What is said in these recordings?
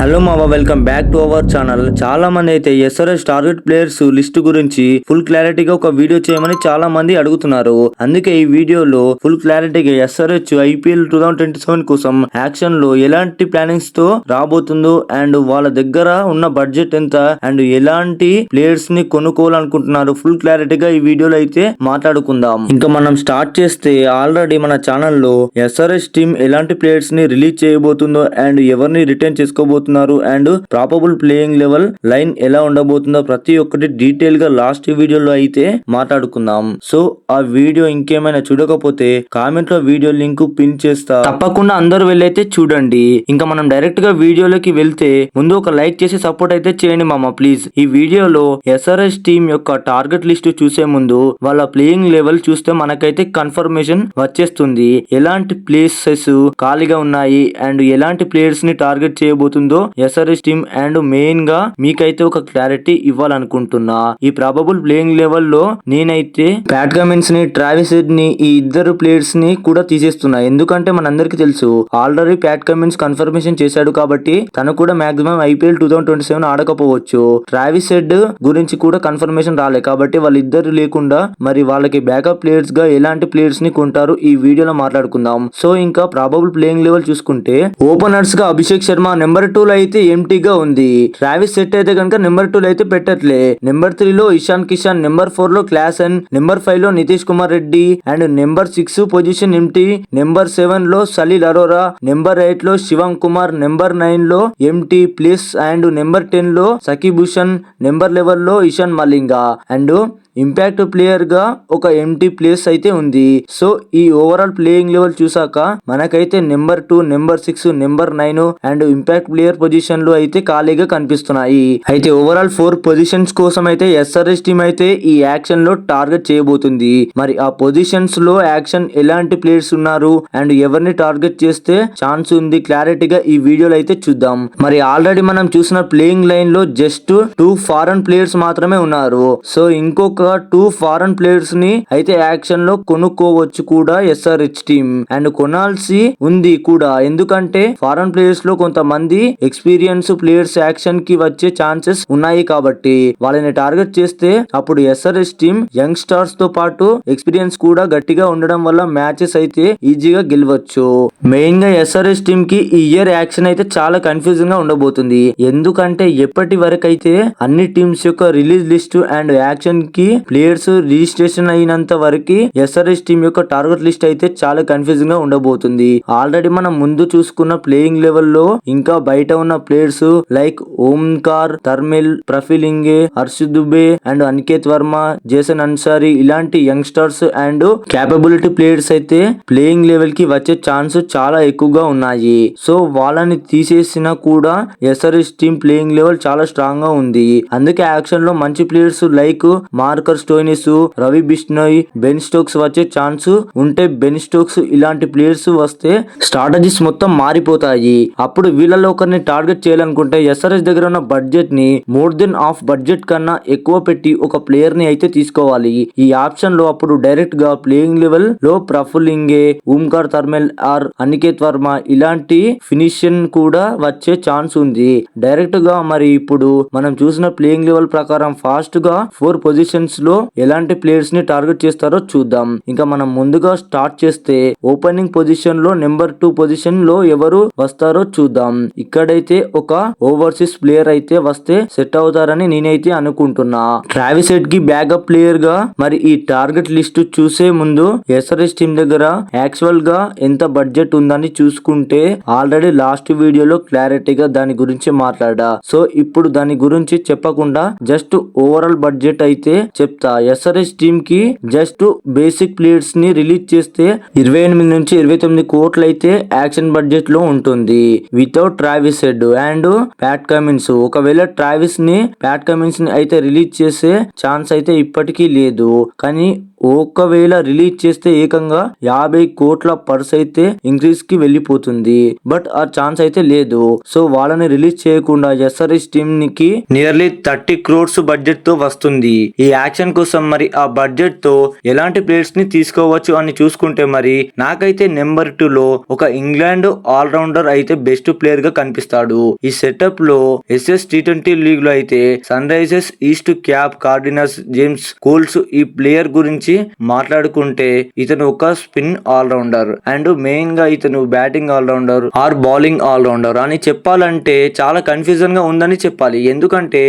Hello మావా, welcome back to our channel. చాలా మంది అయితే ఎస్ఆర్ఎస్ టార్గెట్ ప్లేయర్స్ లిస్ట్ గురించి ఫుల్ క్లారిటీగా ఒక వీడియో చేయమని చాలా మంది అడుగుతున్నారు. అందుకే ఈ వీడియోలో ఫుల్ క్లారిటీగా ఎస్ఆర్హెచ్ ఐపీఎల్ 2027 కోసం యాక్షన్ లో ఎలాంటి ప్లానింగ్స్ తో రాబోతుందో అండ్ వాళ్ళ దగ్గర ఉన్న బడ్జెట్ ఎంత అండ్ ఎలాంటి ప్లేయర్స్ ని కొనుక్కోవాలనుకుంటున్నారు ఫుల్ క్లారిటీగా ఈ వీడియోలో అయితే మాట్లాడుకుందాం. ఇంకా మనం స్టార్ట్ చేస్తే ఆల్రెడీ మన ఛానల్లో ఎస్ఆర్హెచ్ టీమ్ ఎలాంటి ప్లేయర్స్ ని రిలీజ్ చేయబోతుందో అండ్ ఎవరిని రిటర్న్ చేసుకోబోతున్నారు and probable playing eleven line ఎలా ఉండబోతుందో ప్రతి ఒక్కటి డీటెయిల్ గా లాస్ట్ వీడియోలో అయితే మాట్లాడుకుందాం. సో ఆ వీడియో ఇంకేమైనా చూడకపోతే కామెంట్ లో వీడియో లింక్ పిన్ చేస్తా, తప్పకుండా అందరూ వెళ్ళైతే చూడండి. ఇంకా మనం డైరెక్ట్ గా వీడియోలోకి వెళ్తే ముందు ఒక లైక్ చేసి సపోర్ట్ అయితే చేయండి మామ ప్లీజ్. ఈ వీడియోలో ఎస్ఆర్ఎస్ టీమ్ యొక్క టార్గెట్ లిస్ట్ చూసే ముందు వాళ్ళ ప్లేయింగ్ లెవెల్ చూస్తే మనకైతే కన్ఫర్మేషన్ వచ్చేస్తుంది. ఎలాంటి ప్లేసెస్ ఖాళీగా ఉన్నాయి అండ్ ఎలాంటి ప్లేయర్స్ ని టార్గెట్ చేయబోతుందో ఎస్ఆర్ఎస్ టీమ్ అండ్ మెయిన్ గా మీకైతే ఒక క్లారిటీ ఇవ్వాలనుకుంటున్నా. ఈ ప్రాబబుల్ ప్లేయింగ్ లెవెల్ లో నేనైతే ప్యాట్ కమిన్స్ ని, ట్రావిస్ హెడ్ ని, ఈ ఇద్దరు ప్లేయర్స్ ని కూడా తీసేస్తున్నా. ఎందుకంటే మనందరికి తెలుసు ఆల్రెడీ ప్యాట్ కమిన్స్ కన్ఫర్మేషన్ చేశాడు కాబట్టి తను కూడా మాక్సిమం ఐపీఎల్ 2027 ఆడకపోవచ్చు. ట్రావిస్ హెడ్ గురించి కూడా కన్ఫర్మేషన్ రాలే కాబట్టి వాళ్ళిద్దరు లేకుండా మరి వాళ్ళకి బ్యాకప్ ప్లేయర్స్ గా ఎలాంటి ప్లేయర్స్ ని కొంటారు ఈ వీడియోలో మాట్లాడుకుందాం. సో ఇంకా ప్రాబబుల్ ప్లేయింగ్ లెవెల్ చూసుకుంటే ఓపెనర్స్ గా అభిషేక్ శర్మ నెంబర్ 2 లో అయితే ఎంటీగా ఉంది. ట్రావిస్ సెట్ అయితే కనుక నెంబర్ 2 లో అయితే పెట్టట్లే. నెంబర్ 3 లో ఇషాన్ కిషాన్, నెంబర్ 4 లో క్లాసన్, నెంబర్ 5 లో Nitish Kumar Reddy and number 6 position empty. Number 7 లో సలీల్ అరోరా, నెంబర్ 8 లో శివం కుమార్, నెంబర్ 9 లో ఎంటీ ప్లస్ అండ్ నెంబర్ 10 లో సకీబ్ హుసేన్, నెంబర్ 11 లో Ishan Malinga and impact player గా ఒక ఎంటీ ప్లేస్ అయితే ఉంది. సో ఈ ఓవరాల్ ప్లేయింగ్ లెవెల్ చూసాక మనకైతే number 2, number 6, number 9 and impact player position లో అయితే ఖాళీగా కనిపిస్తున్నాయి. అయితే ఓవరాల్ 4 పొజిషన్స్ కోసం అయితే ఎస్ఆర్ఎస్ టీమ్ అయితే ఈ యాక్షన్ లో టార్గెట్ చేయబోతుంది. మరి ఆ పొజిషన్స్ లో యాక్షన్ ఎలాంటి ప్లేయర్స్ ఉన్నారు అండ్ ఎవరిని టార్గెట్ చేస్తే ఛాన్స్ ఉంది క్లారిటీగా ఈ వీడియోలో అయితే చూద్దాం. మరి ఆల్రెడీ మనం చూసిన ప్లేయింగ్ లైన్ లో జస్ట్ 2 ఫారెన్ ప్లేయర్స్ మాత్రమే ఉన్నారు. సో ఇంకొక 2 ఫారెన్ ప్లేయర్స్ ని అయితే యాక్షన్ లో కొనుక్కోవచ్చు కూడా ఎస్ఆర్హెచ్ టీమ్ అండ్ కొనాల్సి ఉంది కూడా. ఎందుకంటే ఫారెన్ ప్లేయర్స్ లో కొంతమంది ఎక్స్పీరియన్స్ ప్లేయర్స్ యాక్షన్ కి వచ్చే ఛాన్సెస్ ఉన్నాయి కాబట్టి వాళ్ళని టార్గెట్ చేస్తే అప్పుడు ఎస్ఆర్హెచ్ టీమ్ యంగ్ స్టార్స్ తో పాటు ఎక్స్పీరియన్స్ కూడా గట్టిగా ఉండడం వల్ల మ్యాచెస్ అయితే ఈజీగా గెలవచ్చు. మెయిన్ గా ఎస్ఆర్హెచ్ టీమ్ కి ఈ ఇయర్ యాక్షన్ అయితే చాలా కన్ఫ్యూజింగ్ గా ఉండబోతుంది. ఎందుకంటే ఎప్పటి వరకు అయితే అన్ని టీమ్స్ యొక్క రిలీజ్ లిస్ట్ అండ్ యాక్షన్ కి ప్లేయర్స్ రిజిస్ట్రేషన్ అయినంత వరకు ఎస్ఆర్హెచ్ టీమ్ యొక్క టార్గెట్ లిస్ట్ అయితే చాలా కన్ఫ్యూజింగ్ గా ఉండబోతుంది. ఆల్రెడీ మనం ముందు చూసుకున్న ప్లేయింగ్ లెవెల్ లో ఇంకా బయట ఉన్న players like Omkar, Tarmil, Praful Hinge, Harsh Dubey and Aniket Verma, Zeeshan Ansari ఇలాంటి యంగ్స్టర్స్ అండ్ క్యాపబిలిటీ ప్లేయర్స్ అయితే ప్లేయింగ్ లెవెల్ కి వచ్చే ఛాన్స్ చాలా ఎక్కువగా ఉన్నాయి. సో వాళ్ళని తీసేసినా కూడా ఎస్ఆర్హెచ్ టీమ్ ప్లేయింగ్ లెవెల్ చాలా స్ట్రాంగ్ గా ఉంది. అందుకే యాక్షన్ లో మంచి players like marker Stoinis, Ravi Bishnoi, Ben Stokes వచ్చే ఛాన్స్ ఉంటే బెన్ స్టోక్స్ ఇలాంటి ప్లేయర్స్ వస్తే స్ట్రాటజీస్ మొత్తం మారిపోతాయి. అప్పుడు వీళ్ళలో ఒకరిని టార్గెట్ చేయాలనుకుంటే ఎస్ఆర్ఎస్ దగ్గర ఉన్న బడ్జెట్ ని మోర్ దెన్ హాఫ్ బడ్జెట్ కన్నా ఎక్కువ పెట్టి ఒక ప్లేయర్ ని అయితే తీసుకోవాలి. ఈ ఆప్షన్ లో అప్పుడు డైరెక్ట్ గా ప్లేయింగ్ లెవెల్ లో ప్రఫుల్ ఇంగే, ఓంకార్, తర్మెల్ ఆర్ అనికేత్ వర్మ ఇలాంటి ఫినిషన్ కూడా వచ్చే ఛాన్స్ ఉంది డైరెక్ట్ గా. మరి ఇప్పుడు మనం చూసిన ప్లేయింగ్ లెవెల్ ప్రకారం ఫాస్ట్ గా 4 పొజిషన్స్ లో ఎలాంటి ప్లేయర్స్ ని టార్గెట్ చేస్తారో చూద్దాం. ఇంకా మనం ముందుగా స్టార్ట్ చేస్తే ఓపెనింగ్ పొజిషన్ లో నెంబర్ 2 పొజిషన్ లో ఎవరు వస్తారో చూద్దాం. ఇక్కడైతే ఒక ఓవర్సీస్ ప్లేయర్ అయితే వస్తే సెట్ అవుతారని నేనైతే అనుకుంటున్నా. ట్రావిస్ హెడ్ కి బ్యాకప్ ప్లేయర్ గా మరి ఈ టార్గెట్ లిస్ట్ చూసే ముందు ఎస్ఆర్ఎస్ టీమ్ దగ్గర యాక్చువల్ గా ఎంత బడ్జెట్ ఉందని చూసుకుంటే ఆల్రెడీ లాస్ట్ వీడియోలో క్లారిటీగా దాని గురించి మాట్లాడా. సో ఇప్పుడు దాని గురించి చెప్పకుండా జస్ట్ ఓవరాల్ బడ్జెట్ అయితే చెప్తా. ఎస్ఆర్ఎస్ టీమ్ కి జస్ట్ బేసిక్ ప్లేయర్స్ ని రిలీజ్ చేస్తే 28 నుంచి 29 కోట్లు అయితే యాక్షన్ బడ్జెట్ లో ఉంటుంది without Travis head and Pat Cummins. ఒకవేళ ట్రావిస్ ని, ప్యాట్ కమిన్స్ ని అయితే రిలీజ్ చేసే ఛాన్స్ అయితే ఇప్పటికీ లేదు. కానీ ఒకవేళ రిలీజ్ చేస్తే ఏకంగా 50 కోట్ల పర్స్ అయితే ఇంక్రీజ్ కి వెళ్ళిపోతుంది. బట్ ఆ ఛాన్స్ అయితే లేదు. సో వాళ్ళని రిలీజ్ చేయకుండా ఎస్ఆర్హెచ్ టీమ్ కి నియర్లీ 30 crores బడ్జెట్ తో వస్తుంది ఈ యాక్షన్ కోసం. మరి ఆ బడ్జెట్ తో ఎలాంటి ప్లేయర్స్ ని తీసుకోవచ్చు అని చూసుకుంటే మరి నాకైతే నెంబర్ 2 లో ఒక ఇంగ్లాండ్ ఆల్రౌండర్ అయితే బెస్ట్ ప్లేయర్ గా కనిపిస్తాడు. ఈ సెటప్ లో ఎస్ఎస్ T20 లీగ్ లో అయితే Sunrisers East Cape cardinals James Coles ఈ ప్లేయర్ గురించి మాట్లాడుకుంటే ఇతను ఒక స్పిన్ ఆల్రౌండర్ అండ్ మెయిన్ గా ఇతను batting allrounder or bowling allrounder అని చెప్పాలంటే చాలా కన్ఫ్యూజన్ గా ఉందని చెప్పాలి. ఎందుకంటే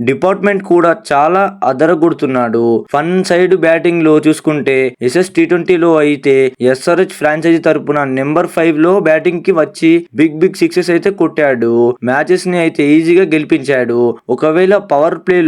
డిపార్ట్మెంట్ కూడా చాలా అదరగొడుతున్నాడు. ఫన్ సైడ్ బ్యాటింగ్ లో చూసుకుంటే ఎస్ఎస్ T20 లో అయితే ఎస్ఆర్హెచ్ ఫ్రాంచైజీ తరపున నెంబర్ 5 లో బ్యాటింగ్ కి వచ్చి బిగ్ సిక్సెస్ అయితే కొట్టాడు. మ్యాచెస్ ని అయితే ఈజీగా గెలిపించాడు. ఒకవేళ పవర్ ప్లే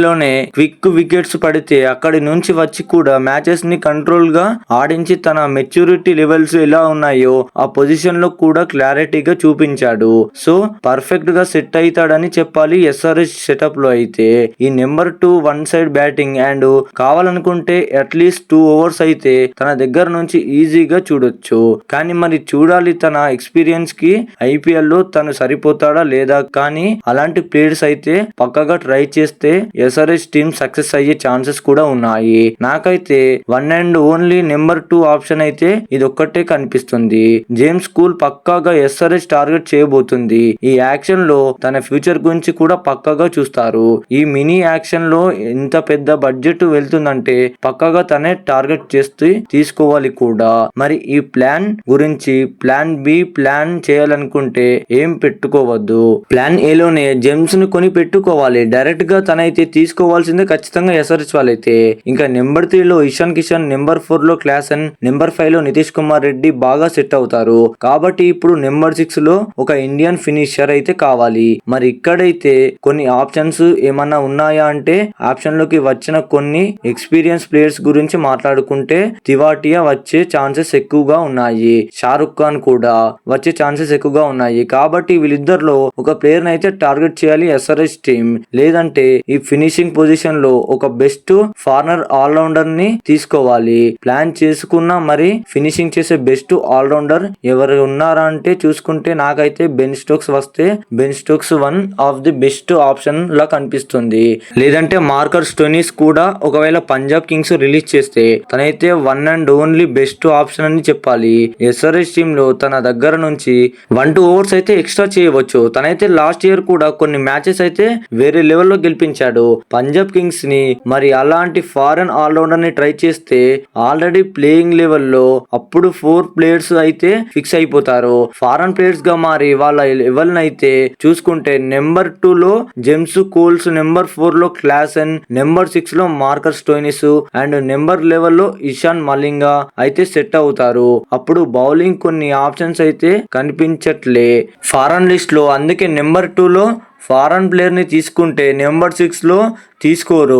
లోనే క్విక్ వికెట్స్ పడితే అక్కడి నుంచి వచ్చి కూడా మ్యాచెస్ ని కంట్రోల్ గా ఆడించి తన మెచ్యూరిటీ లెవెల్స్ ఎలా ఉన్నాయో ఆ పొజిషన్ లో కూడా క్లారిటీగా చూపించాడు. సో పర్ఫెక్ట్ గా సెట్ అవుతాడని చెప్పాలి ఎస్ఆర్హెచ్ సెటప్ లో అయితే. ఈ number 2 one side batting and కావాలనుకుంటే అట్లీస్ట్ 2 overs అయితే తన దగ్గర నుంచి ఈజీగా చూడొచ్చు. కానీ మరి చూడాలి తన ఎక్స్పీరియన్స్ కి ఐపీఎల్ లో తను సరిపోతాడా లేదా. కానీ అలాంటి ప్లేయర్స్ అయితే పక్కగా ట్రై చేస్తే ఎస్ఆర్హెచ్ టీమ్ సక్సెస్ అయ్యే ఛాన్సెస్ కూడా ఉన్నాయి. నాకైతే one and only number 2 option అయితే ఇది ఒక్కటే కనిపిస్తుంది. జేమ్స్ కూల్ పక్కాగా ఎస్ఆర్హెచ్ టార్గెట్ చేయబోతుంది. ఈ యాక్షన్ లో తన ఫ్యూచర్ గురించి కూడా పక్కగా చూస్తారు. ఈ మినీ యాక్షన్ లో ఇంత పెద్ద బడ్జెట్ వెళ్తుందంటే పక్కగా తనే టార్గెట్ చేస్తూ తీసుకోవాలి కూడా. మరి ఈ ప్లాన్ గురించి ప్లాన్ బి ప్లాన్ చేయాలనుకుంటే ఏం పెట్టుకోవద్దు. ప్లాన్ ఏ లోనే జేమ్స్ ను కొని పెట్టుకోవాలి. డైరెక్ట్ గా తనైతే తీసుకోవాల్సిందే ఖచ్చితంగా ఎస్ఆర్హెచ్ వాళ్ళైతే. ఇంకా నెంబర్ 3 లో ఇషాన్ కిషన్, నెంబర్ 4 లో క్లాసన్, నెంబర్ 5 లో నితీష్ కుమార్ రెడ్డి బాగా సెట్ అవుతారు. కాబట్టి ఇప్పుడు నెంబర్ 6 లో ఒక ఇండియన్ ఫినిషర్ అయితే కావాలి. మరి ఇక్కడైతే కొన్ని ఆప్షన్స్ ఏమన్నా ఉన్నాయా అంటే ఆప్షన్ లోకి వచ్చిన కొన్ని ఎక్స్పీరియన్స్ ప్లేయర్స్ గురించి మాట్లాడుకుంటే తివాటియా వచ్చే ఛాన్సెస్ ఎక్కువగా ఉన్నాయి. షారుఖ్ ఖాన్ కూడా వచ్చే ఛాన్సెస్ ఎక్కువగా ఉన్నాయి. కాబట్టి వీళ్ళిద్దరిలో ఒక ప్లేయర్ అయితే టార్గెట్ చేయాలి ఎస్ఆర్హెచ్ టీమ్. లేదంటే ఈ ఫినిషింగ్ పొజిషన్ లో ఒక బెస్ట్ ఫారినర్ ఆల్రౌండర్ ని తీసుకోవాలి. ప్లాన్ చేసుకున్న మరి ఫినిషింగ్ చేసే బెస్ట్ ఆల్రౌండర్ ఎవరు ఉన్నారా అంటే చూసుకుంటే నాకైతే బెన్ స్టోక్స్ వస్తే Ben Stokes one of the best option లా కనిపిస్తుంది. లేదంటే మార్కర్ స్టోయినిస్ కూడా ఒకవేళ పంజాబ్ కింగ్స్ రిలీజ్ చేస్తే తనైతే one and only best option అని చెప్పాలి. ఎస్ఆర్హెచ్ టీమ్ లో తన దగ్గర నుంచి 1-2 overs అయితే ఎక్స్ట్రా చేయవచ్చు. తనైతే లాస్ట్ ఇయర్ కూడా కొన్ని మ్యాచెస్ అయితే వేరే లెవెల్లో గెలిపించాడు పంజాబ్ కింగ్స్ ని. మరి అలాంటి ఫారెన్ ఆల్రౌండర్ ని ట్రై చేస్తే ఆల్రెడీ ప్లేయింగ్ లెవెల్లో అప్పుడు 4 players అయితే ఫిక్స్ అయిపోతారు. ఫారెన్ ప్లేయర్స్ గా మారి వాళ్ళ లెవెల్ అయితే చూసుకుంటే నెంబర్ 2 లో జేమ్స్ కోల్స్, నెంబర్ 4 లో క్లాసన్, నెంబర్ 6 లో మార్కర్ స్టోయినిస్ అండ్ నెంబర్ 11 లో ఇషాన్ మలింగా అయితే సెట్ అవుతారు. అప్పుడు బౌలింగ్ కొన్ని ఆప్షన్స్ అయితే కనిపించట్లే ఫారెన్ లిస్ట్ లో. అందుకే నెంబర్ 2 లో ఫారెన్ ప్లేయర్ ని తీసుకుంటే నెంబర్ 6 లో తీసుకోరు.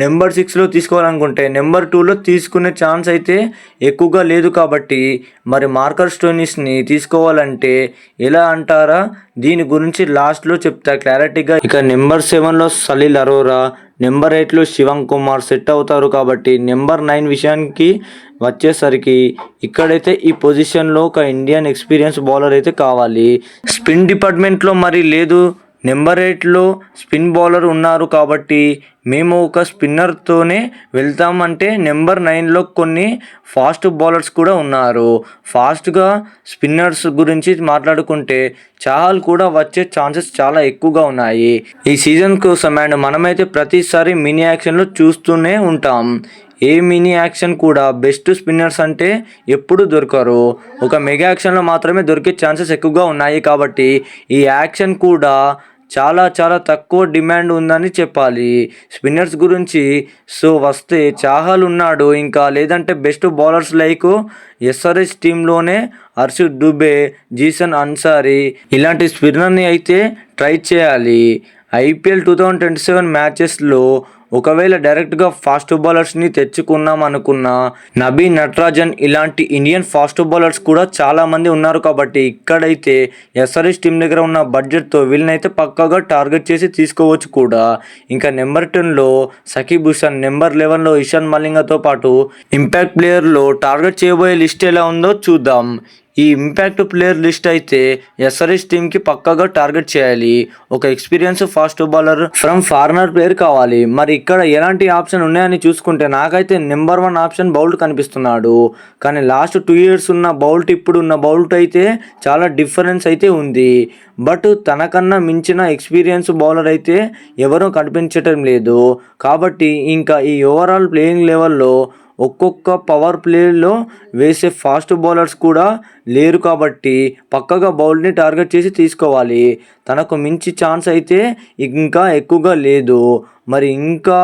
నెంబర్ 6 లో తీసుకోవాలనుకుంటే నెంబర్ 2 లో తీసుకునే ఛాన్స్ అయితే ఎక్కువగా లేదు. కాబట్టి మరి మార్కర్ స్టోయినిస్ ని తీసుకోవాలంటే ఎలా అంటారా, దీని గురించి లాస్ట్ లో చెప్తా క్లారిటీగా. ఇక నెంబర్ 7 లో సలీల్ అరోరా, నెంబర్ 8 లో శివం కుమార్ సెట్ అవుతారు. కాబట్టి నెంబర్ 9 విషయానికి వచ్చేసరికి ఇక్కడైతే ఈ పొజిషన్ లో ఒక ఇండియన్ ఎక్స్పీరియన్స్ బౌలర్ అయితే కావాలి. స్పిన్ డిపార్ట్మెంట్ లో మరి లేదు. నెంబర్ 8 లో స్పిన్ బౌలర్ ఉన్నారు కాబట్టి మేము ఒక స్పిన్నర్ తోనే వెళ్తామంటే నెంబర్ 9 లో కొన్ని ఫాస్ట్ బౌలర్స్ కూడా ఉన్నారు. ఫాస్ట్ గా స్పిన్నర్స్ గురించి మాట్లాడుకుంటే చాహల్ కూడా వచ్చే ఛాన్సెస్ చాలా ఎక్కువగా ఉన్నాయి ఈ సీజన్ కోసం. అండ్ మనమైతే ప్రతిసారి మినీ యాక్షన్ లో చూస్తూనే ఉంటాం. ఏ మినీ యాక్షన్ కూడా బెస్ట్ స్పిన్నర్స్ అంటే ఎప్పుడు దొరకరు. ఒక మెగా యాక్షన్లో మాత్రమే దొరికే ఛాన్సెస్ ఎక్కువగా ఉన్నాయి. కాబట్టి ఈ యాక్షన్ కూడా చాలా చాలా తక్కువ డిమాండ్ ఉందని చెప్పాలి స్పిన్నర్స్ గురించి. సో వస్తే చాహల్ ఉన్నాడు. ఇంకా లేదంటే బెస్ట్ బౌలర్స్ లైక్ ఎస్ఆర్హెచ్ టీంలోనే హర్షద్ దుబే, జీసన్ అన్సారీ ఇలాంటి స్పిన్నర్ని అయితే ట్రై చేయాలి. ఐపీఎల్ 2027 మ్యాచెస్లో ఒకవేళ డైరెక్ట్గా ఫాస్ట్ బౌలర్స్ని తెచ్చుకున్నాం అనుకున్నా నబీ నటరాజన్ ఇలాంటి ఇండియన్ ఫాస్ట్ బౌలర్స్ కూడా చాలామంది ఉన్నారు కాబట్టి ఇక్కడైతే ఎస్ఆర్హెచ్ టీం దగ్గర ఉన్న బడ్జెట్తో వీళ్ళనైతే పక్కాగా టార్గెట్ చేసి తీసుకోవచ్చు కూడా. ఇంకా నెంబర్ 10లో సకీబ్ హుసేన్, నెంబర్ 11లో ఇషాన్ మలింగాతో పాటు ఇంపాక్ట్ ప్లేయర్లో టార్గెట్ చేయబోయే లిస్ట్ ఎలా ఉందో చూద్దాం. ఈ ఇంపాక్ట్ ప్లేయర్ లిస్ట్ అయితే ఎస్ఆర్హెచ్ టీంకి పక్కాగా టార్గెట్ చేయాలి. ఒక experience fast bowler from foreigner player కావాలి. మరి ఇక్కడ ఎలాంటి ఆప్షన్ ఉన్నాయని చూసుకుంటే నాకైతే నెంబర్ 1 ఆప్షన్ బౌల్ట్ కనిపిస్తున్నాడు. కానీ లాస్ట్ 2 years ఉన్న బౌల్ట్ ఇప్పుడు ఉన్న బౌల్ట్ అయితే చాలా డిఫరెన్స్ అయితే ఉంది. బట్ తనకన్నా మించిన ఎక్స్పీరియన్స్ బౌలర్ అయితే ఎవరూ కనిపించటం లేదు. కాబట్టి ఇంకా ఈ ఓవరాల్ ప్లేయింగ్ లెవెల్లో ఒక్కొక్క పవర్ ప్లేలో వేసే ఫాస్ట్ బౌలర్స్ కూడా లేరు కాబట్టి పక్కగా బౌల్ని టార్గెట్ చేసి తీసుకోవాలి. తనకు మించి ఛాన్స్ అయితే ఇంకా ఎక్కువగా లేదు. మరి ఇంకా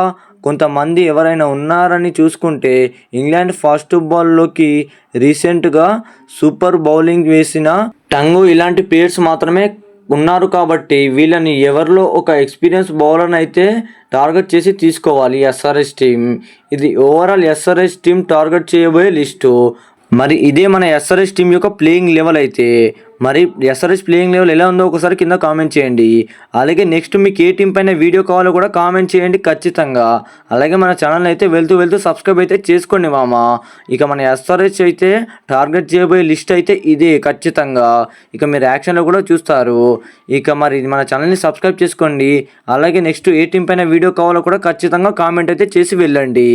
కొంతమంది ఎవరైనా ఉన్నారని చూసుకుంటే ఇంగ్లాండ్ ఫాస్ట్ బాల్లోకి రీసెంట్గా సూపర్ బౌలింగ్ వేసిన టంగు ఇలాంటి ప్లేయర్స్ మాత్రమే ఉన్నారు కాబట్టి వీళ్ళని ఎవరిలో ఒక ఎక్స్పీరియన్స్ బౌలర్ని అయితే టార్గెట్ చేసి తీసుకోవాలి ఎస్ఆర్హెచ్ టీం. ఇది ఓవరాల్ ఎస్ఆర్హెచ్ టీం టార్గెట్ చేయబోయే లిస్టు. మరి ఇదే మన ఎస్ఆర్హెచ్ టీం యొక్క ప్లేయింగ్ లెవెల్ అయితే. మరి ఎస్ఆర్హెచ్ ప్లేయింగ్ లెవెల్ ఎలా ఉందో ఒకసారి కింద కామెంట్ చేయండి. అలాగే నెక్స్ట్ మీకు ఏ టీం పైన వీడియో కావాలో కూడా కామెంట్ చేయండి ఖచ్చితంగా. అలాగే మన ఛానల్ అయితే వెళ్తూ సబ్స్క్రైబ్ అయితే చేసుకోండి మామ. ఇక మన ఎస్ఆర్హెచ్ అయితే టార్గెట్ చేయబోయే లిస్ట్ అయితే ఇదే ఖచ్చితంగా. ఇక మీరు యాక్షన్లో కూడా చూస్తారు. ఇక మరి మన ఛానల్ని సబ్స్క్రైబ్ చేసుకోండి. అలాగే నెక్స్ట్ ఏ టీం పైన వీడియో కావాలో కూడా ఖచ్చితంగా కామెంట్ అయితే చేసి వెళ్ళండి.